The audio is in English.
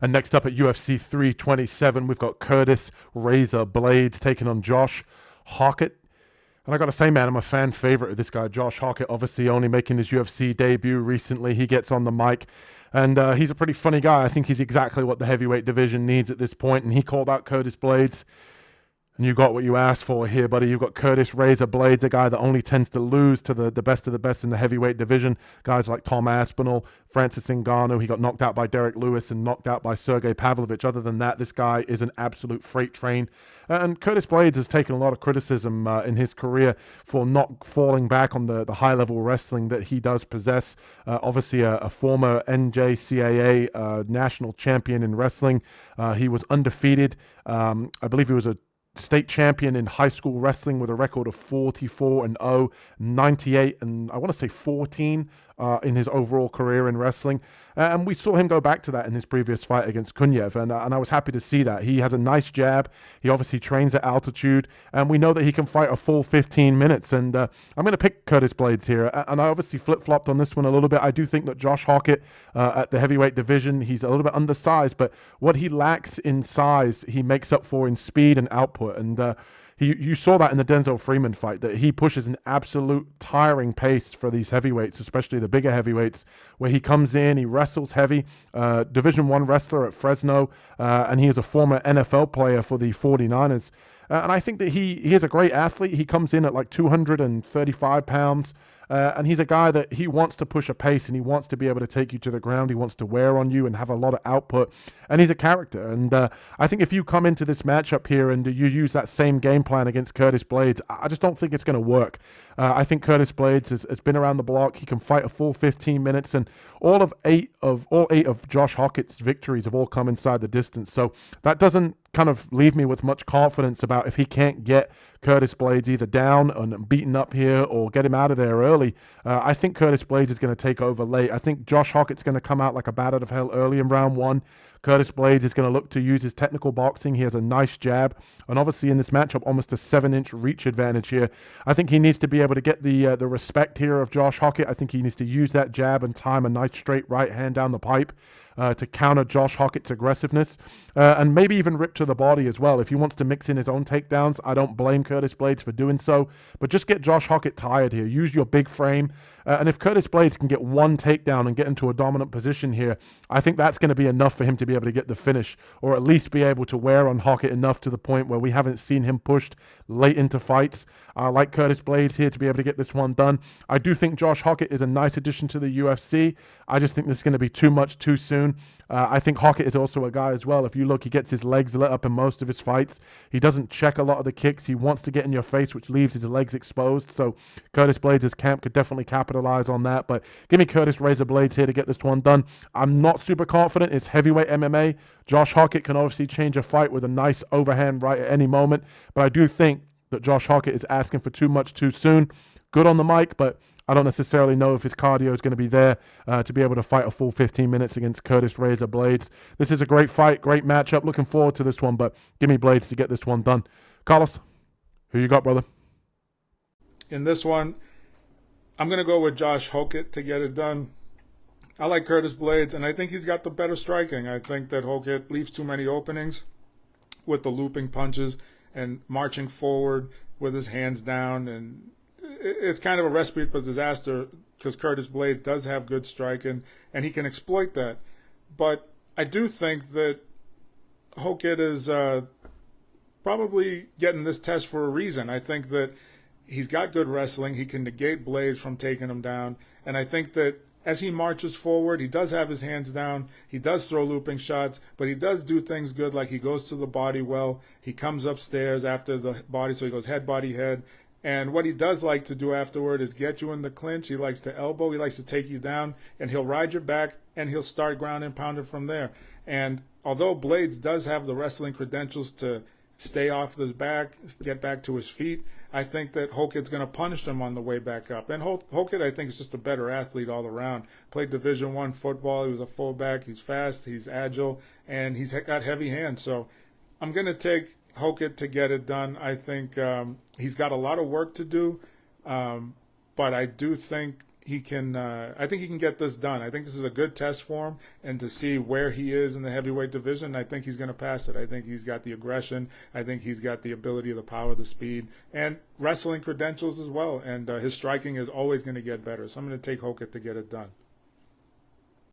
And next up at UFC 327, we've got Curtis Razor Blaydes taking on Josh Hokit. And I got to say, man, I'm a fan favorite of this guy, Josh Hokit, obviously only making his UFC debut recently. He gets on the mic, and he's a pretty funny guy. I think he's exactly what the heavyweight division needs at this point, and he called out Curtis Blaydes. And you got what you asked for here, buddy. You've got Curtis Razor Blaydes, a guy that only tends to lose to the best of the best in the heavyweight division. Guys like Tom Aspinall, Francis Ngannou. He got knocked out by Derek Lewis and knocked out by Sergey Pavlovich. Other than that, this guy is an absolute freight train. And Curtis Blaydes has taken a lot of criticism in his career for not falling back on the high-level wrestling that he does possess. Obviously, a former NJCAA national champion in wrestling. He was undefeated. I believe he was a state champion in high school wrestling with a record of 44-0, 98, and I want to say 14 in his overall career in wrestling. And we saw him go back to that in his previous fight against Kunyev, and I was happy to see that. He has a nice jab. He obviously trains at altitude, and we know that he can fight a full 15 minutes. And I'm going to pick Curtis Blaydes here, and I obviously flip-flopped on this one a little bit. I do think that Josh Hokit at the heavyweight division, he's a little bit undersized, but what he lacks in size, he makes up for in speed and output. And you saw that in the Denzel Freeman fight, that he pushes an absolute tiring pace for these heavyweights, especially the bigger heavyweights, where he comes in, he wrestles heavy, Division I wrestler at Fresno, and he is a former NFL player for the 49ers. And I think that he is a great athlete. He comes in at like 235 pounds. And he's a guy that he wants to push a pace, and he wants to be able to take you to the ground. He wants to wear on you and have a lot of output. And he's a character. And I think if you come into this matchup here and you use that same game plan against Curtis Blaydes, I just don't think it's going to work. I think Curtis Blaydes has been around the block. He can fight a full 15 minutes, and all eight of Josh Hokit's victories have all come inside the distance. So that doesn't kind of leave me with much confidence about if he can't get Curtis Blaydes either down and beaten up here or get him out of there early. I think Curtis Blaydes is going to take over late. I think Josh Hokit's going to come out like a bat out of hell early in round one. Curtis Blaydes is going to look to use his technical boxing. He has a nice jab, and obviously in this matchup, almost a 7-inch reach advantage here. I think he needs to be able to get the respect here of Josh Hokit. I think he needs to use that jab and time a nice straight right hand down the pipe to counter Josh Hokit's aggressiveness, and maybe even rip to the body as well. If he wants to mix in his own takedowns, I don't blame Curtis Blaydes for doing so, but just get Josh Hokit tired here. Use your big frame, and if Curtis Blaydes can get one takedown and get into a dominant position here, I think that's going to be enough for him to be able to get the finish, or at least be able to wear on Hokit enough to the point where we haven't seen him pushed late into fights. I like Curtis Blaydes here to be able to get this one done. I do think Josh Hokit is a nice addition to the UFC. I just think this is going to be too much too soon. I think Hokit is also a guy as well. If you look, he gets his legs lit up in most of his fights. He doesn't check a lot of the kicks. He wants to get in your face, which leaves his legs exposed. So Curtis Blaydes' camp could definitely capitalize on that. But give me Curtis Razor Blaydes here to get this one done. I'm not super confident. It's heavyweight MMA. Josh Hokit can obviously change a fight with a nice overhand right at any moment. But I do think that Josh Hokit is asking for too much too soon. Good on the mic, but I don't necessarily know if his cardio is going to be there to be able to fight a full 15 minutes against Curtis Razor Blaydes. This is a great fight, great matchup. Looking forward to this one, but give me Blaydes to get this one done. Carlos, who you got, brother? In this one, I'm going to go with Josh Hokit to get it done. I like Curtis Blaydes, and I think he's got the better striking. I think that Hokit leaves too many openings with the looping punches and marching forward with his hands down, and it's kind of a recipe for disaster because Curtis Blaydes does have good striking and he can exploit that. But I do think that Hokit is probably getting this test for a reason. I think that he's got good wrestling. He can negate Blaydes from taking him down. And I think that as he marches forward, he does have his hands down. He does throw looping shots, but he does do things good, like he goes to the body well. He comes upstairs after the body, so he goes head, body, head. And what he does like to do afterward is get you in the clinch. He likes to elbow. He likes to take you down, and he'll ride your back, and he'll start ground and pounding from there. And although Blaydes does have the wrestling credentials to stay off his back, get back to his feet, I think that Hokit's going to punish him on the way back up. And Hokit, I think, is just a better athlete all around. Played Division I football. He was a fullback. He's fast. He's agile, and he's got heavy hands. So I'm going to take Hokit to get it done. I think he's got a lot of work to do, but I do think he can. I think he can get this done. I think this is a good test for him, and to see where he is in the heavyweight division, I think he's going to pass it. I think he's got the aggression. I think he's got the ability, the power, the speed, and wrestling credentials as well. And his striking is always going to get better. So I'm going to take Hokit to get it done.